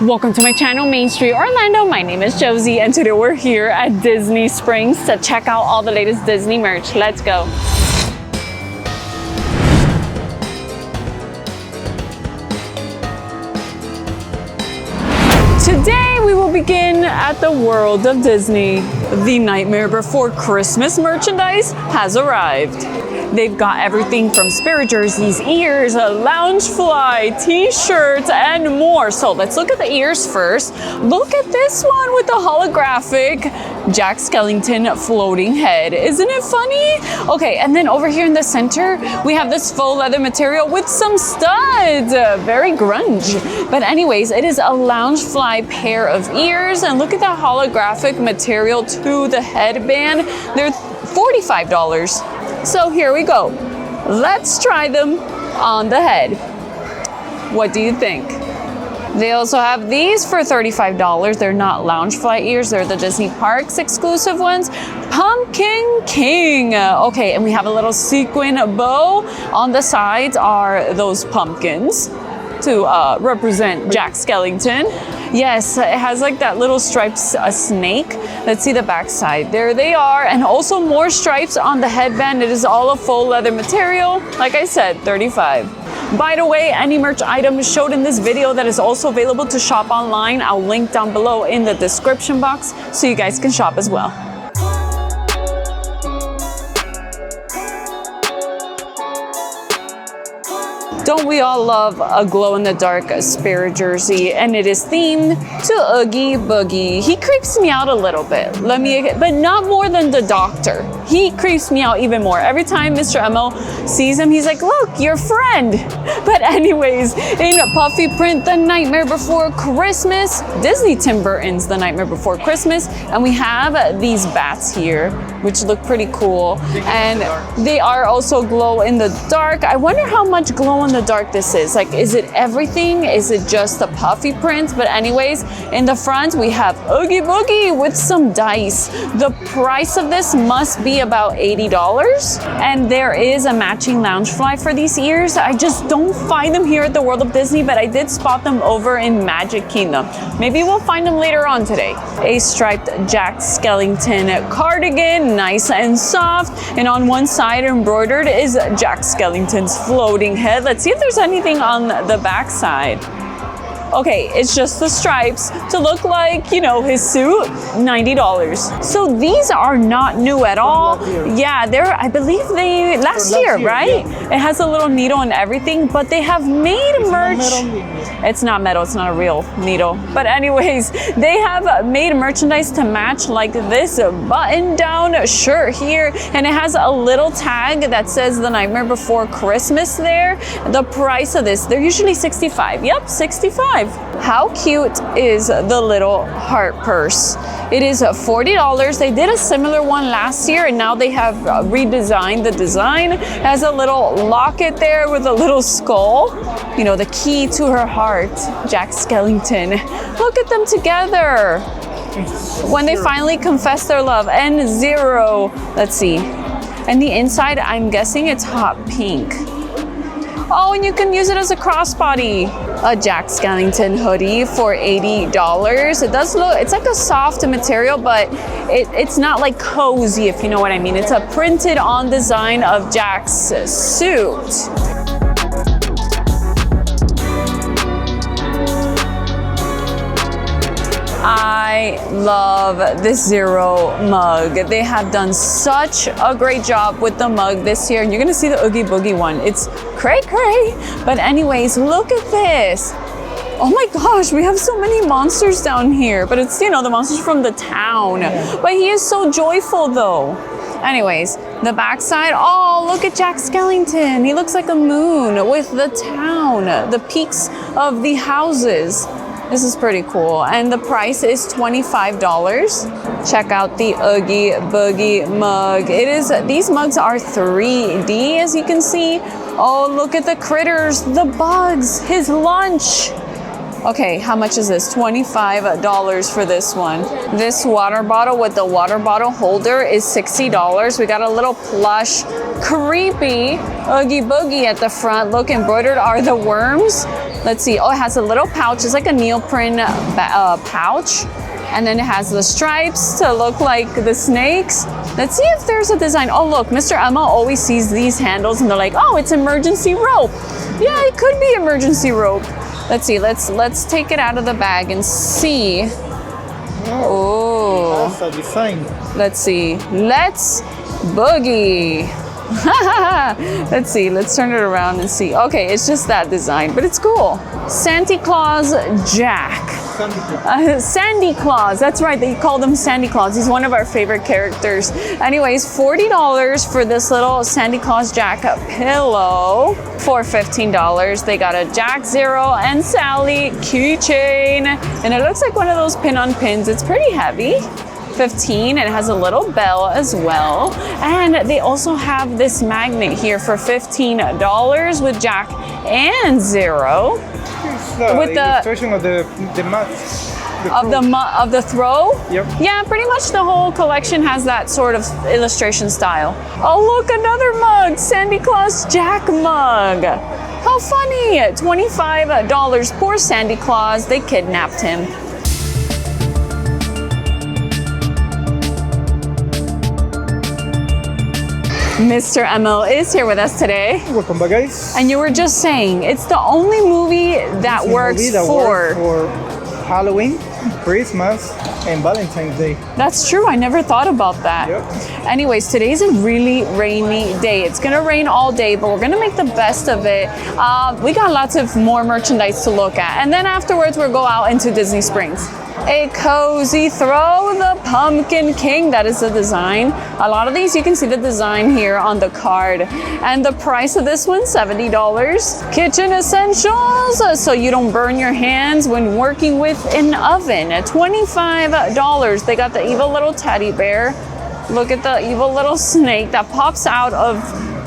Welcome to my channel, Main Street Orlando. My name is Josie, and today we're here at Disney Springs to check out all the latest Disney merch. Let's go. Today we will begin at the World of Disney. The Nightmare Before Christmas merchandise has arrived. They've got everything from spirit jerseys, ears, a Loungefly, t-shirts, and more. So let's look at the ears first. Look at this one with the holographic Jack Skellington floating head. Isn't it funny? Okay, and then over here in the center, we have this faux leather material with some studs. Very grunge. But anyways, it is a Loungefly pair of ears, and look at that holographic material to the headband. They're $45. So here we go. Let's try them on the head. What do you think? They also have these for $35. They're not Loungefly ears, they're the Disney Parks exclusive ones. Pumpkin King. Okay, and we have a little sequin bow. On the sides are those pumpkins to represent Jack Skellington. Yes, it has like that little striped snake. Let's see the back side. There they are, and also more stripes on the headband. It is all a faux leather material. Like I said, $35. By the way, any merch item showed in this video that is also available to shop online, I'll link down below in the description box so you guys can shop as well. Don't we all love a glow-in-the-dark spirit jersey? And it is themed to Oogie Boogie. He creeps me out a little bit, but not more than the Doctor. He creeps me out even more. Every time Mr. Emo sees him, he's like, look, your friend. But anyways, in puffy print, The Nightmare Before Christmas, Disney Tim Burton's The Nightmare Before Christmas, and we have these bats here, which look pretty cool. And they are also glow-in-the-dark. I wonder how much glow-in-the-dark this is. Like, is it everything? Is it just the puffy print? But anyways, in the front, we have Oogie Boogie with some dice. The price of this must be about $80. And there is a matching Loungefly for these ears. I just don't find them here at the World of Disney, but I did spot them over in Magic Kingdom. Maybe we'll find them later on today. A striped Jack Skellington cardigan, nice and soft. And on one side embroidered is Jack Skellington's floating head. Let's see if there's anything on the back side. Okay, it's just the stripes to look like, you know, his suit, $90. So these are not new at all. Yeah, I believe they, last year, right? Yeah. It has a little needle and everything, but they have made merch. It's not metal, it's not a real needle. But anyways, they have made merchandise to match, like this button down shirt here. And it has a little tag that says The Nightmare Before Christmas there. The price of this, they're usually $65. Yep, $65. How cute is the little heart purse? It is $40. They did a similar one last year, and now they have redesigned the design. It has a little locket there with a little skull. You know, the key to her heart, Jack Skellington. Look at them together. When they finally confess their love. And zero, let's see. And the inside, I'm guessing it's hot pink. Oh, and you can use it as a crossbody. A Jack Skellington hoodie for $80. It does look, it's like a soft material, but it's not like cozy, if you know what I mean. It's a printed on design of Jack's suit. I love this Zero mug. They have done such a great job with the mug this year, and you're gonna see the Oogie Boogie one. It's cray. But anyways, look at this. Oh my gosh, we have so many monsters down here, but it's, you know, the monsters from the town. But he is so joyful though. Anyways, the backside, oh, look at Jack Skellington. He looks like a moon with the town, the peaks of the houses. This is pretty cool. And the price is $25. Check out the Oogie Boogie mug. These mugs are 3D, as you can see. Oh, look at the critters, the bugs, his lunch. Okay, how much is this? $25 for this one. This water bottle with the water bottle holder is $60. We got a little plush, creepy Oogie Boogie at the front. Look, embroidered are the worms. Let's see. Oh, it has a little pouch. It's like a neoprene pouch. And then it has the stripes to look like the snakes. Let's see if there's a design. Oh, look, Mr. Emma always sees these handles and they're like, oh, it's emergency rope. Yeah, it could be emergency rope. Let's see. Let's take it out of the bag and see. Oh, that's a design. Let's see. Let's boogie. Let's see. Let's turn it around and see. Okay, it's just that design, but it's cool. Santa Claus Jack. Sandy Claus. That's right. They call them Sandy Claus. He's one of our favorite characters. Anyways, $40 for this little Sandy Claus Jack pillow. For $15, they got a Jack, Zero, and Sally keychain. And it looks like one of those pin-on pins. It's pretty heavy. $15, and it has a little bell as well. And they also have this magnet here for $15 with Jack and Zero. With the illustration of the mat. Of the throw? Yep. Yeah, pretty much the whole collection has that sort of illustration style. Oh, look, another mug, Santa Claus Jack mug. How funny, $25. Poor Santa Claus, they kidnapped him. Mr. Emil is here with us today. Welcome back, guys. And you were just saying, it's the only movie that works for Halloween, Christmas, and Valentine's Day. That's true. I never thought about that. Yep. Anyways, today's a really rainy day. It's gonna rain all day, but we're gonna make the best of it. We got lots of more merchandise to look at. And then afterwards, we'll go out into Disney Springs. A cozy throw, the Pumpkin King. That is the design. A lot of these, you can see the design here on the card. And the price of this one, $70. Kitchen essentials, so you don't burn your hands when working with an oven. $25. They got the evil little teddy bear. Look at the evil little snake that pops out of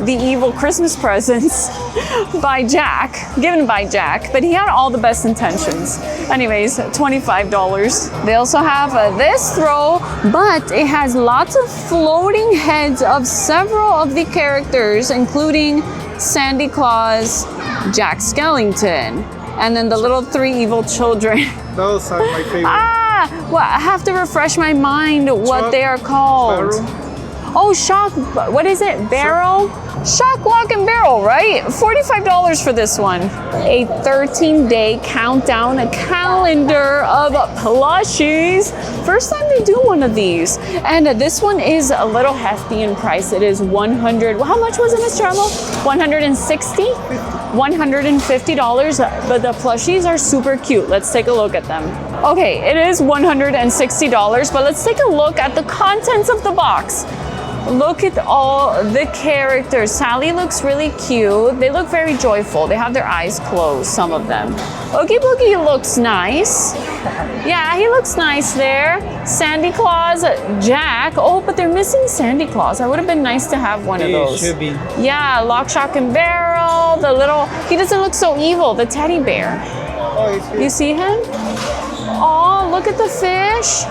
the evil Christmas presents given by Jack, but he had all the best intentions. Anyways, $25. They also have this throw, but it has lots of floating heads of several of the characters, including Santa Claus, Jack Skellington, and then the little three evil children. Those are my favorite. Well, I have to refresh my mind what they are called. Barrel. Oh, what is it? Barrel? Shock, Lock, and Barrel, right? $45 for this one. A 13-day countdown, a calendar of plushies. First time they do one of these. And this one is a little hefty in price. It is $100. How much was it, Mr. Emil? $160? $150, but the plushies are super cute. Let's take a look at them. Okay, it is $160, but let's take a look at the contents of the box. Look at all the characters. Sally looks really cute. They look very joyful. They have their eyes closed, some of them. Oogie Boogie looks nice. Yeah, he looks nice there. Santa Claus, Jack. Oh, but they're missing Santa Claus. I would have been nice to have one of those. Should be. Yeah, Lock, Shock, and Barrel. The little, he doesn't look so evil, the teddy bear. Oh, he's here. You see him? Oh, look at the fish.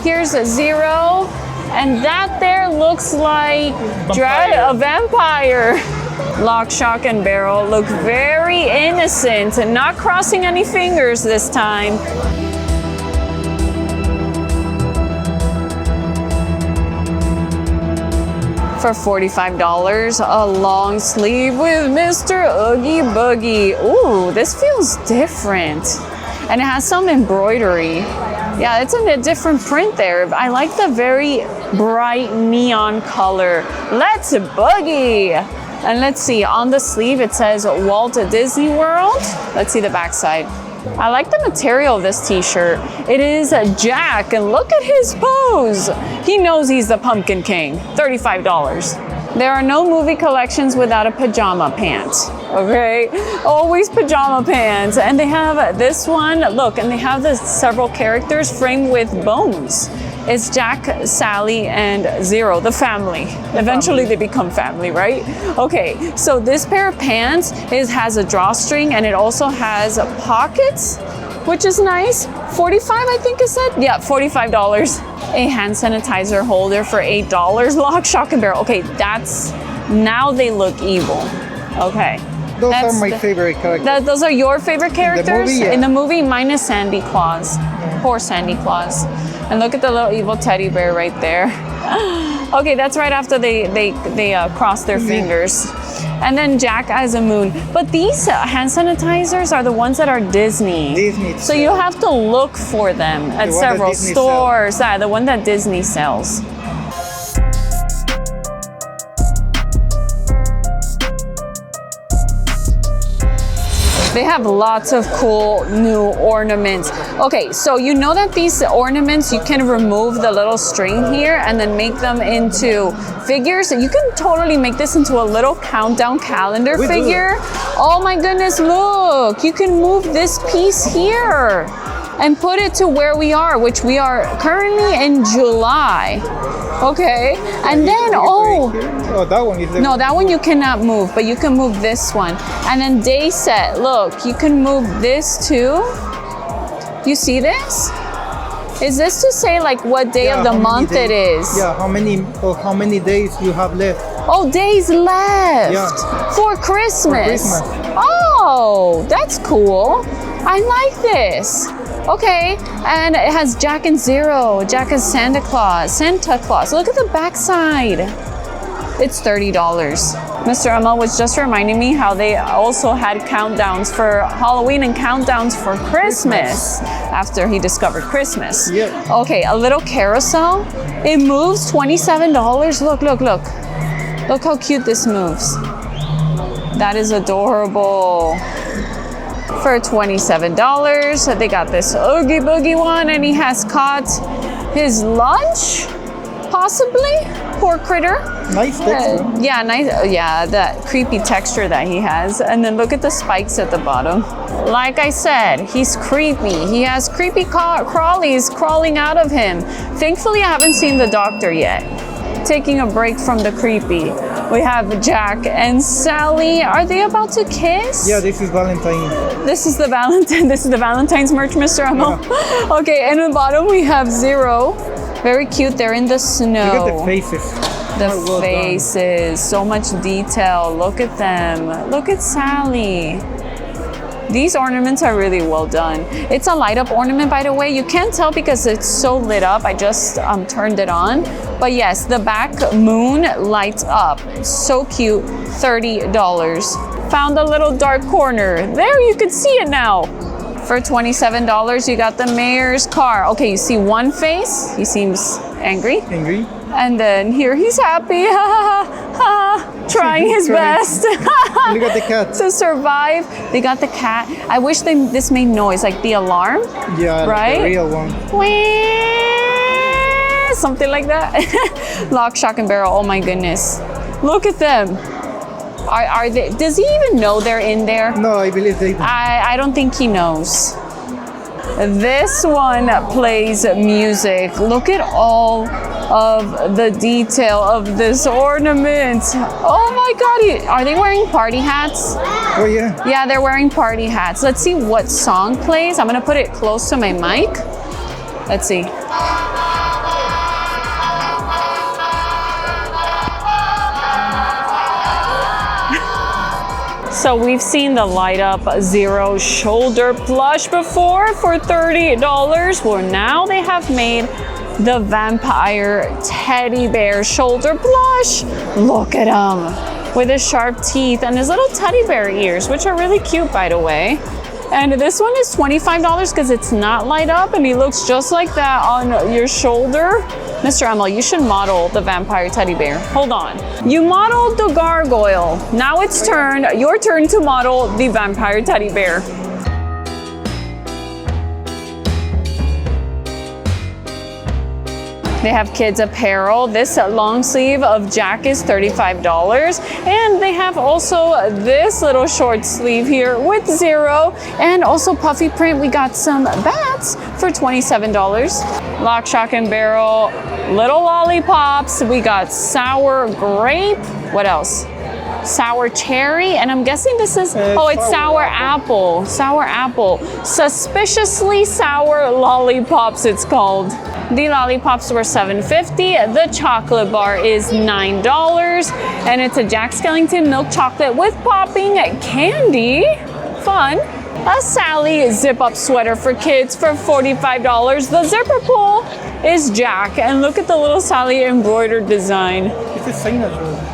Here's a Zero. And that there looks like Dread, a vampire. Lock, Shock, and Barrel look very innocent and not crossing any fingers this time. For $45, a long sleeve with Mr. Oogie Boogie. Ooh, this feels different. And it has some embroidery. Yeah, it's in a different print there. I like the very bright neon color. Let's boogie. And let's see, on the sleeve it says Walt Disney World. Let's see the backside. I like the material of this t-shirt. It is Jack, and look at his pose. He knows he's the Pumpkin King. $35. There are no movie collections without a pajama pant, okay? Always pajama pants. And they have this one, look, and they have the several characters framed with bones. It's Jack, Sally, and Zero, the family. Eventually they become family, right? Okay, so this pair of pants has a drawstring, and it also has pockets, which is nice. $45, I think it said? Yeah, $45. A hand sanitizer holder for $8. Lock, Shock, and Barrel. Okay, now they look evil. Okay. Those That's are my the- favorite characters. Those are your favorite characters? movie, yeah. In the movie, mine is Sandy Claus. Poor Sandy Claus. And look at the little evil teddy bear right there. Okay, that's right after they cross their fingers. And then Jack as a moon. But these hand sanitizers are the ones that are Disney. Disney. So you have to look for them at one that several Disney stores. Yeah, the one that Disney sells. They have lots of cool new ornaments. Okay, so you know that these ornaments, you can remove the little string here and then make them into figures. You can totally make this into a little countdown calendar We do. figure. Oh my goodness, look. You can move this piece here and put it to where we are, which we are currently in July. Okay, and then, Oh, that one is the no, that one you cannot move, but you can move this one. And then day set, look, you can move this too. You see this? Is this to say like what day of the how many month it days- is? Yeah, how many days you have left? Oh, days left Yeah. for Christmas. Christmas. Oh, that's cool. I like this. Okay, and it has Jack and Zero. Jack is Santa Claus. Santa Claus. Look at the backside. It's $30. Mr. Emma was just reminding me how they also had countdowns for Halloween and countdowns for Christmas after he discovered Christmas. Yeah. Okay, a little carousel. It moves $27. Look, look, look. Look how cute this moves. That is adorable. For $27, they got this Oogie Boogie one, and he has caught his lunch, possibly. Poor critter. Nice texture. Yeah, nice. Yeah, that creepy texture that he has. And then look at the spikes at the bottom. Like I said, he's creepy. He has creepy crawlies crawling out of him. Thankfully, I haven't seen the doctor yet. Taking a break from the creepy. We have Jack and Sally. Are they about to kiss? Yeah, this is Valentine. This is the Valentine. This is the Valentine's merch, Mr. Emil. Yeah. Okay, and in the bottom we have Zero. Very cute. They're in the snow. Look at the faces. The Well done. faces, so much detail. Look at them. Look at Sally. These ornaments are really well done. It's a light up ornament, by the way. You can't tell because it's so lit up. I just turned it on. But yes, the back moon lights up. So cute, $30. Found a little dark corner. There, you can see it now. For $27, you got the mayor's car. Okay, you see one face. He seems angry. Angry? And then here he's happy, trying his best Look at the cat. to survive. They got the cat. I wish this made noise, like the alarm. Yeah, Right? the real one. Something like that. Lock, shock, and barrel. Oh my goodness. Look at them. Are they? Does he even know they're in there? No, I believe they do. I don't think he knows. This one plays music. Look at all of the detail of this ornament. Oh my God, are they wearing party hats? Oh, yeah. Yeah, they're wearing party hats. Let's see what song plays. I'm gonna put it close to my mic. Let's see. So we've seen the light up Zero shoulder plush before for $30. Well, now they have made the vampire teddy bear shoulder plush. Look at him with his sharp teeth and his little teddy bear ears, which are really cute, by the way. And this one is $25 because it's not light up and he looks just like that on your shoulder. Mr. Emil, you should model the vampire teddy bear. Hold on. You modeled the gargoyle. Now it's your turn to model the vampire teddy bear. They have kids apparel. This long sleeve of Jack is $35. And they have also this little short sleeve here with Zero. And also puffy print. We got some bats for $27. Lock, shock, and barrel. Little lollipops. We got sour grape. What else? Sour cherry, and I'm guessing this is, it's sour apple. Sour apple. Suspiciously sour lollipops, it's called. The lollipops were $7.50. The chocolate bar is $9. And it's a Jack Skellington milk chocolate with popping candy. Fun. A Sally zip-up sweater for kids for $45. The zipper pull is Jack. And look at the little Sally embroidered design. It's a signature.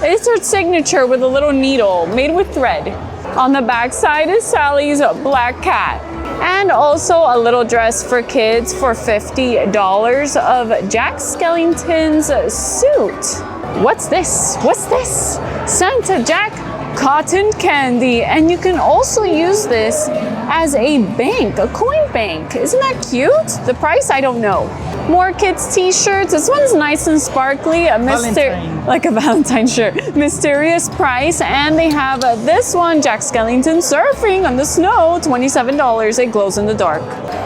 It's her signature with a little needle made with thread. On the back side is Sally's black cat. And also a little dress for kids for $50 of Jack Skellington's suit. What's this? What's this? Santa Jack cotton candy. And you can also use this as a bank, a coin bank. Isn't that cute? The price, I don't know. More kids t-shirts. This one's nice and sparkly. Like a Valentine shirt. Mysterious price. And they have this one, Jack Skellington surfing on the snow, $27. It glows in the dark.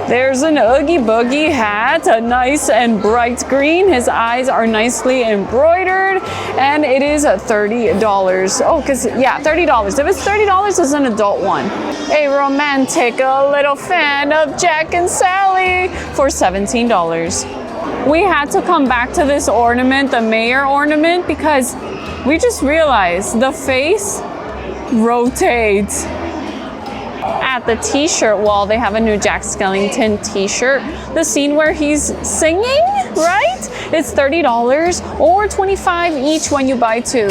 There's an Oogie Boogie hat, a nice and bright green. His eyes are nicely embroidered, and it is $30. Oh, $30. If it's $30, it's an adult one. A romantic little fan of Jack and Sally for $17. We had to come back to this ornament, the mayor ornament, because we just realized the face rotates. At the t-shirt wall, they have a new Jack Skellington t-shirt. The scene where he's singing, right? It's $30 or $25 each when you buy two.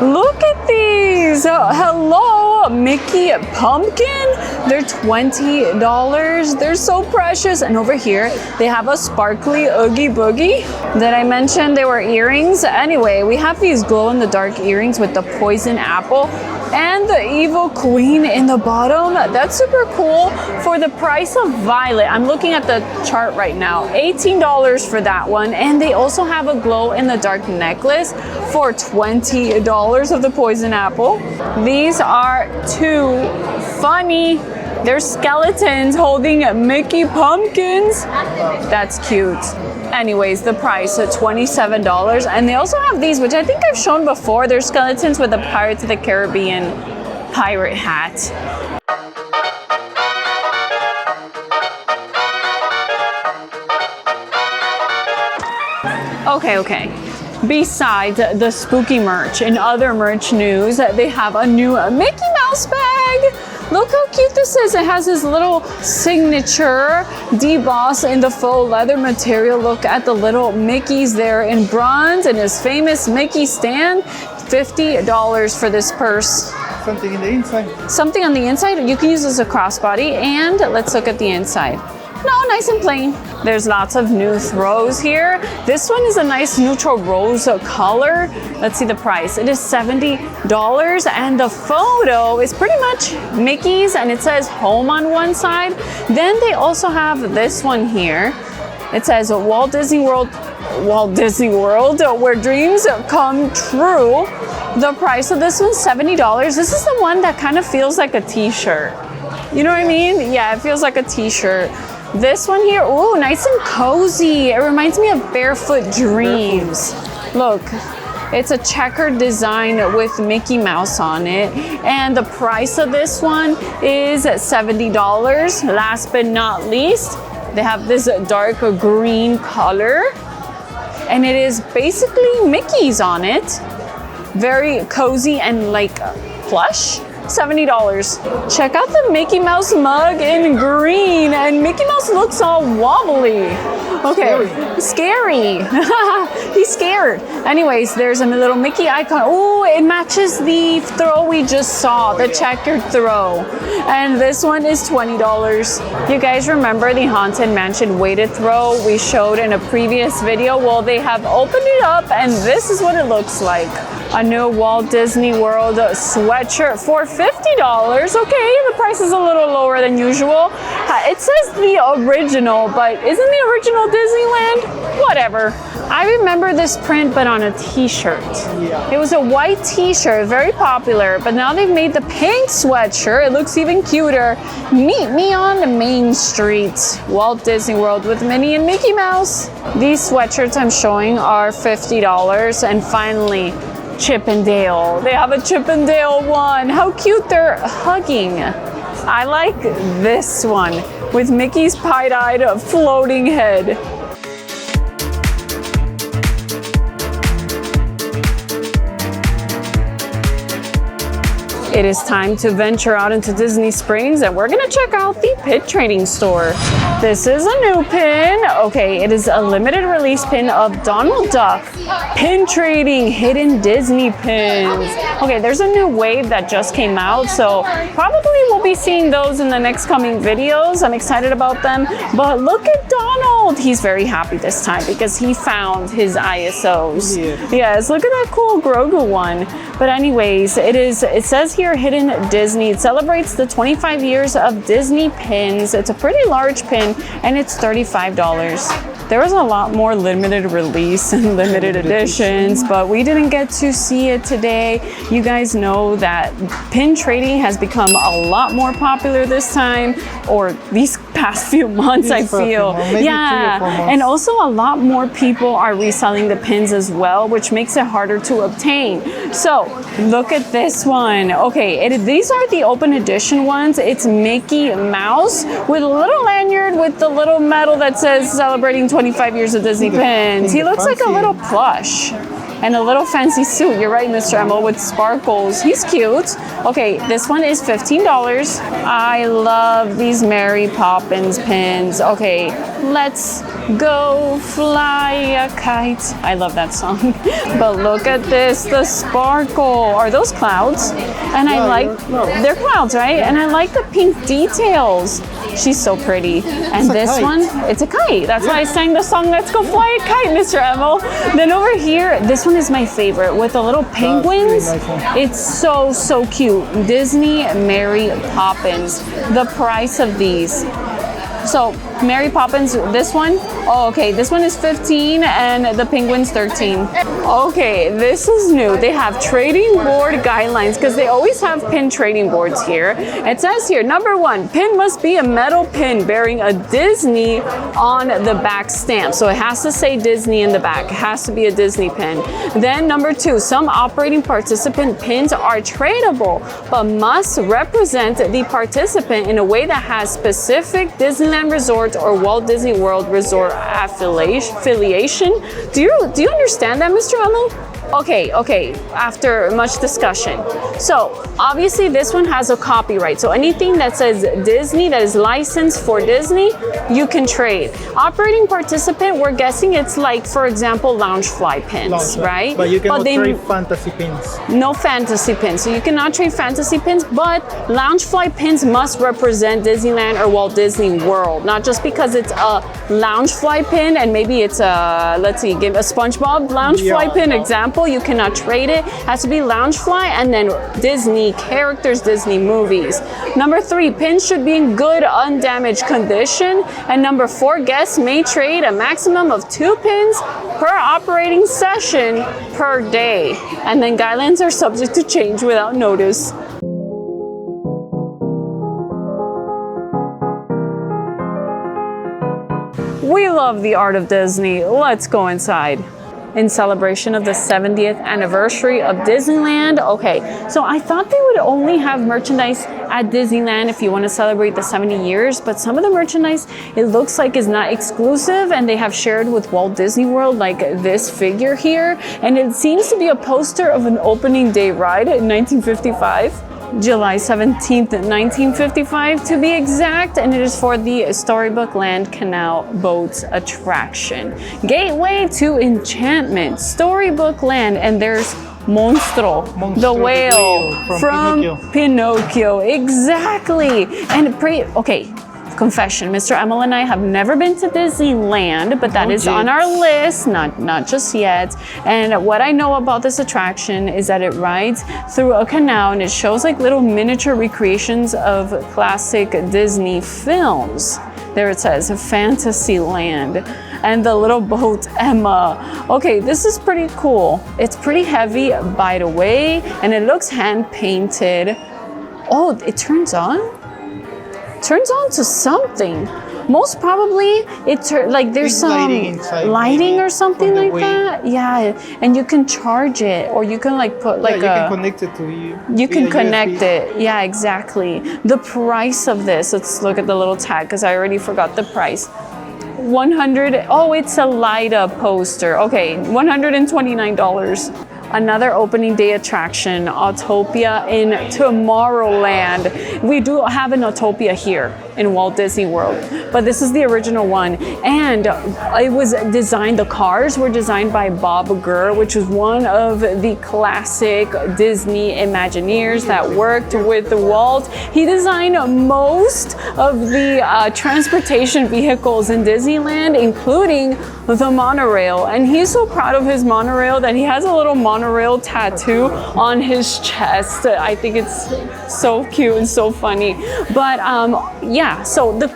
Look at these. Hello, Mickey Pumpkin. They're $20. They're so precious. And over here, they have a sparkly Oogie Boogie. Did I mention they were earrings? Anyway, we have these glow-in-the-dark earrings with the poison apple and the evil queen in the bottom. That's super cool for the price of violet. I'm looking at the chart right now. $18 for that one. And they also have a glow-in-the-dark necklace for $20 of the poison apple. These are too funny. They're skeletons holding Mickey pumpkins. That's cute. Anyways, the price at $27. And they also have these, which I think I've shown before. They're skeletons with a Pirates of the Caribbean pirate hat. Okay. Besides the spooky merch and other merch news, they have a new Mickey Mouse bag. Look how cute this is. It has his little signature deboss in the faux leather material. Look at the little Mickeys there in bronze and his famous Mickey stand. $50 for this purse. Something in the inside. Something on the inside? You can use this as a crossbody. And let's look at the inside. No, nice and plain. There's lots of new throws here. This one is a nice neutral rose color. Let's see the price. It is $70 and the photo is pretty much Mickey's and it says home on one side. Then they also have this one here. It says Walt Disney World, where dreams come true. The price of this one's $70. This is the one that kind of feels like a t-shirt. You know what I mean? Yeah, it feels like a t-shirt. This one here, ooh, nice and cozy. It reminds me of Barefoot Dreams. Look, it's a checkered design with Mickey Mouse on it. And the price of this one is $70. Last but not least, they have this dark green color. And it is basically Mickey's on it. Very cozy and like plush. $70. Check out the Mickey Mouse mug in green, and Mickey Mouse looks all wobbly. Okay, scary. He's scared. Anyways, there's a little Mickey icon. Oh, it matches the throw we just saw, the checkered throw. And this one is $20. You guys remember the Haunted Mansion weighted throw we showed in a previous video? Well, they have opened it up, and this is what it looks like. A new Walt Disney World sweatshirt for $50. Okay, the price is a little lower than usual. It says the original, but isn't the original Disneyland? Whatever. I remember this print, but on a t-shirt. Yeah. It was a white t-shirt, very popular, but now they've made the pink sweatshirt. It looks even cuter. Meet me on Main Street, Walt Disney World with Minnie and Mickey Mouse. These sweatshirts I'm showing are $50. And finally, Chip and Dale. They have a Chip and Dale one. How cute, they're hugging. I like this one with Mickey's pied-eyed floating head. It is time to venture out into Disney Springs and we're gonna check out the pin trading store. This is a new pin. Okay, it is a limited release pin of Donald Duck. Pin trading hidden Disney pins. Okay, there's a new wave that just came out, so probably we'll be seeing those in the next coming videos. I'm excited about them, but look at Donald. He's very happy this time because he found his ISOs. Yes, look at that cool Grogu one. But anyways, it says here hidden Disney. It celebrates the 25 years of Disney pins. It's a pretty large pin and it's $35. There was a lot more limited release and limited editions, but we didn't get to see it today. You guys know that pin trading has become a lot more popular this time, or these past few months, I feel. Yeah, and also a lot more people are reselling the pins as well, which makes it harder to obtain. So look at this one. Okay, these are the open edition ones. It's Mickey Mouse with a little lanyard with the little medal that says celebrating 25 years of Disney pins. He looks like a little plush and a little fancy suit. You're right, Mr. Emil, with sparkles. He's cute. Okay, this one is $15. I love these Mary Poppins pins. Okay, let's go fly a kite. I love that song. But look at this, the sparkle. Are those clouds? And I like, they're clouds, right? And I like the pink details. She's so pretty. And this one, it's a kite. That's why I sang the song, Let's Go Fly a Kite, Mr. Emil. Then over here, this one is my favorite with the little penguins. It's so, so cute. Disney Mary Poppins. The price of these. So Mary Poppins, this one, oh, okay, this one is 15 and the penguin's 13. Okay, this is new. They have trading board guidelines because they always have pin trading boards here. It says here, number 1, pin must be a metal pin bearing a Disney on the back stamp. So it has to say Disney in the back. It has to be a Disney pin. Then number 2, some operating participant pins are tradable, but must represent the participant in a way that has specific Disneyland Resort or Walt Disney World Resort affiliation. Do you understand that, Mr. Emil? Okay, after much discussion. So obviously this one has a copyright. So anything that says Disney that is licensed for Disney, you can trade. Operating participant, we're guessing it's like, for example, Loungefly pins, right? But you cannot trade fantasy pins. No fantasy pins. So you cannot trade fantasy pins, but Loungefly pins must represent Disneyland or Walt Disney World. Not just because it's a Loungefly pin and maybe it's a, let's see, give a SpongeBob Loungefly pin example. You cannot trade it. Has to be Loungefly and then Disney characters, Disney movies. Number 3, pins should be in good, undamaged condition. And number 4, guests may trade a maximum of 2 pins per operating session per day. And then guidelines are subject to change without notice. We love the art of Disney. Let's go inside. In celebration of the 70th anniversary of Disneyland. Okay, so I thought they would only have merchandise at Disneyland if you want to celebrate the 70 years, but some of the merchandise, it looks like is not exclusive and they have shared with Walt Disney World, like this figure here. And it seems to be a poster of an opening day ride in 1955. July 17th, 1955 to be exact, and it is for the Storybook Land Canal Boats attraction. Gateway to Enchantment, Storybook Land, and there's Monstro, the whale from Pinocchio. Exactly. And okay. Confession, Mr. Emil and I have never been to Disneyland, but that is on our list, not just yet. And what I know about this attraction is that it rides through a canal and it shows like little miniature recreations of classic Disney films. There it says Fantasyland and the little boat Emma. Okay, this is pretty cool. It's pretty heavy, by the way, and it looks hand painted. Oh, it turns on? Turns on to something. Most probably like there's some lighting or something like that. Yeah, and you can charge it, or you can like put like you can connect it to you. You can connect it. Yeah, exactly. The price of this. Let's look at the little tag because I already forgot the price. 100. Oh, it's a light up poster. Okay, $129. Another opening day attraction, Autopia in Tomorrowland. We do have an Autopia here in Walt Disney World, but this is the original one. And it was designed, the cars were designed by Bob Gurr, which was one of the classic Disney Imagineers that worked with Walt. He designed most of the transportation vehicles in Disneyland, including the monorail. And he's so proud of his monorail that he has a little monorail tattoo on his chest. I think it's so cute and so funny. But yeah, so the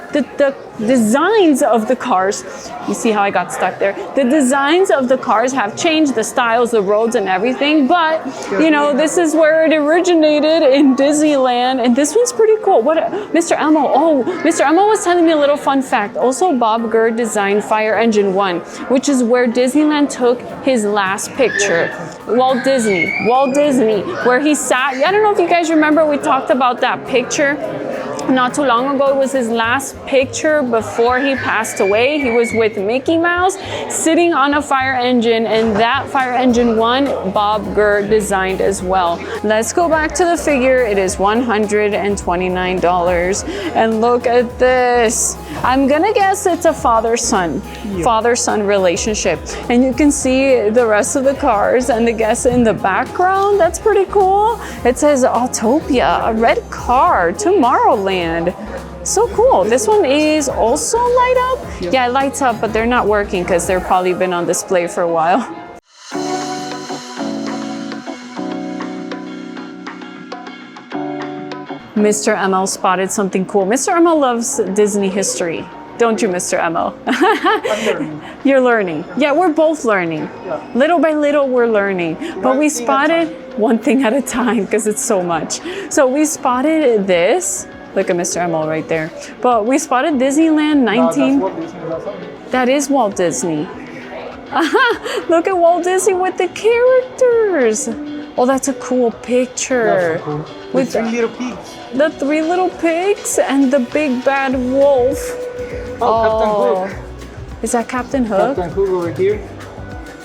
designs of the cars, you see how I got stuck there? The designs of the cars have changed, the styles, the roads and everything, but you know, this is where it originated in Disneyland, and this one's pretty cool. What, Mr. Elmo, oh, Mr. Elmo was telling me a little fun fact. Also, Bob Gurr designed Fire Engine 1, which is where Disneyland took his last picture. Walt Disney, where he sat. I don't know if you guys remember, we talked about that picture not too long ago. It was his last picture before he passed away. He was with Mickey Mouse sitting on a fire engine, and that Fire Engine 1 Bob Gurr designed as well. Let's go back to the figure. It is $129, and look at this. I'm gonna guess it's a father-son relationship, and you can see the rest of the cars and the guests in the background. That's pretty cool. It says Autopia, a red car, Tomorrowland. So cool. This one is also light up. Yeah, it lights up, but they're not working because they're probably been on display for a while. Mr. ML spotted something cool. Mr. ML loves Disney history. Don't you, Mr. ML? I'm learning. You're learning. Yeah, we're both learning. Yeah. Little by little, we're learning. But we spotted one thing at a time because it's so much. So we spotted this. Look at Mr. ML right there. But we spotted Disneyland 19. No, that's Walt Disney, that's all. That is Walt Disney. Look at Walt Disney with the characters. Oh, that's a cool picture. That's so cool. With With 3 little pigs. the 3 little pigs and the big bad wolf. Captain Hook. Is that Captain Hook? Captain Hook over here.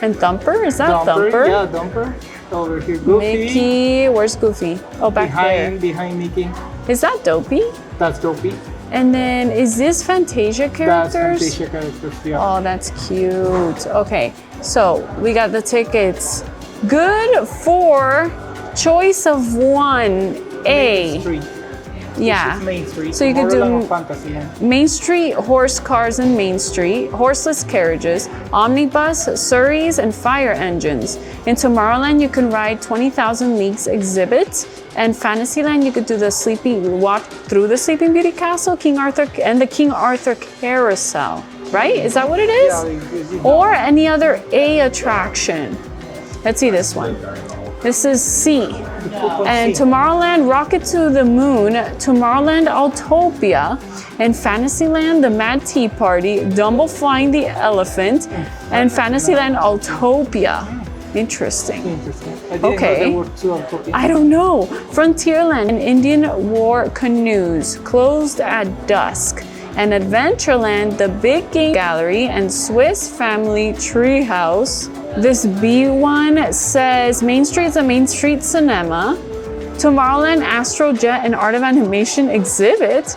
And Thumper? Is that Thumper? Yeah, Thumper. Over here, Goofy. Mickey, where's Goofy? Oh, back there. Behind Mickey. Is that Dopey? That's Dopey. And then, is this Fantasia characters? That's Fantasia characters, yeah. Oh, that's cute. Okay, so we got the tickets. Good for choice of 1A. Main Street. Yeah. This is Main Street. So you could do Tomorrowland Fantasyland. Main Street, horse cars and Main Street, horseless carriages, omnibus, surreys, and fire engines. In Tomorrowland, you can ride 20,000 Leagues exhibit, and Fantasyland, you could do the walk through the Sleeping Beauty Castle, King Arthur, and the King Arthur Carousel. Right? Is that what it is? Yeah, Or any other A attraction. Let's see this one. This is C. And Tomorrowland, Rocket to the Moon, Tomorrowland, Autopia, and Fantasyland, the Mad Tea Party, Dumbo Flying the Elephant, and Fantasyland, Autopia. Interesting. Interesting. I didn't Okay. know there were 2 of them. I don't know. Frontierland and Indian War Canoes, closed at dusk. And Adventureland, the Big Game Gallery, and Swiss Family Treehouse. This B1 says Main Street's a Main Street Cinema. Tomorrowland, Astro Jet and Art of Animation exhibit.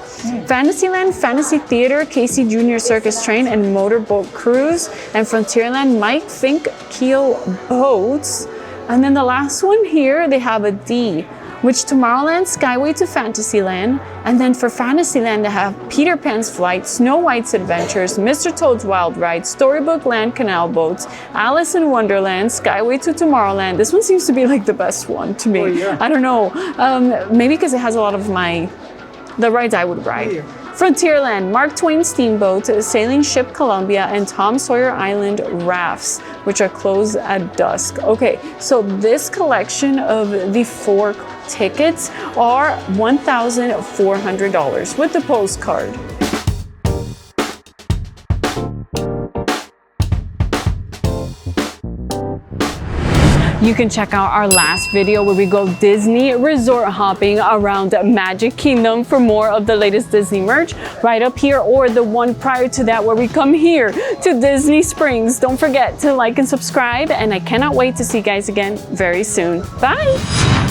Fantasyland, Fantasy Theater, Casey Jr. Circus Train and Motorboat Cruise. And Frontierland, Mike Fink Keel Boats. And then the last one here, they have a D, which Tomorrowland, Skyway to Fantasyland. And then for Fantasyland, they have Peter Pan's Flight, Snow White's Adventures, Mr. Toad's Wild Ride, Storybook Land Canal Boats, Alice in Wonderland, Skyway to Tomorrowland. This one seems to be like the best one to me. Oh, yeah. I don't know. Maybe because it has a lot of the rides I would ride. Yeah. Frontierland, Mark Twain Steamboat, Sailing Ship Columbia, and Tom Sawyer Island Rafts, which are closed at dusk. Okay, so this collection of the 4 tickets are $1,400 with the postcard. You can check out our last video where we go Disney resort hopping around Magic Kingdom for more of the latest Disney merch right up here, or the one prior to that where we come here to Disney Springs. Don't forget to like and subscribe, and I cannot wait to see you guys again very soon. Bye!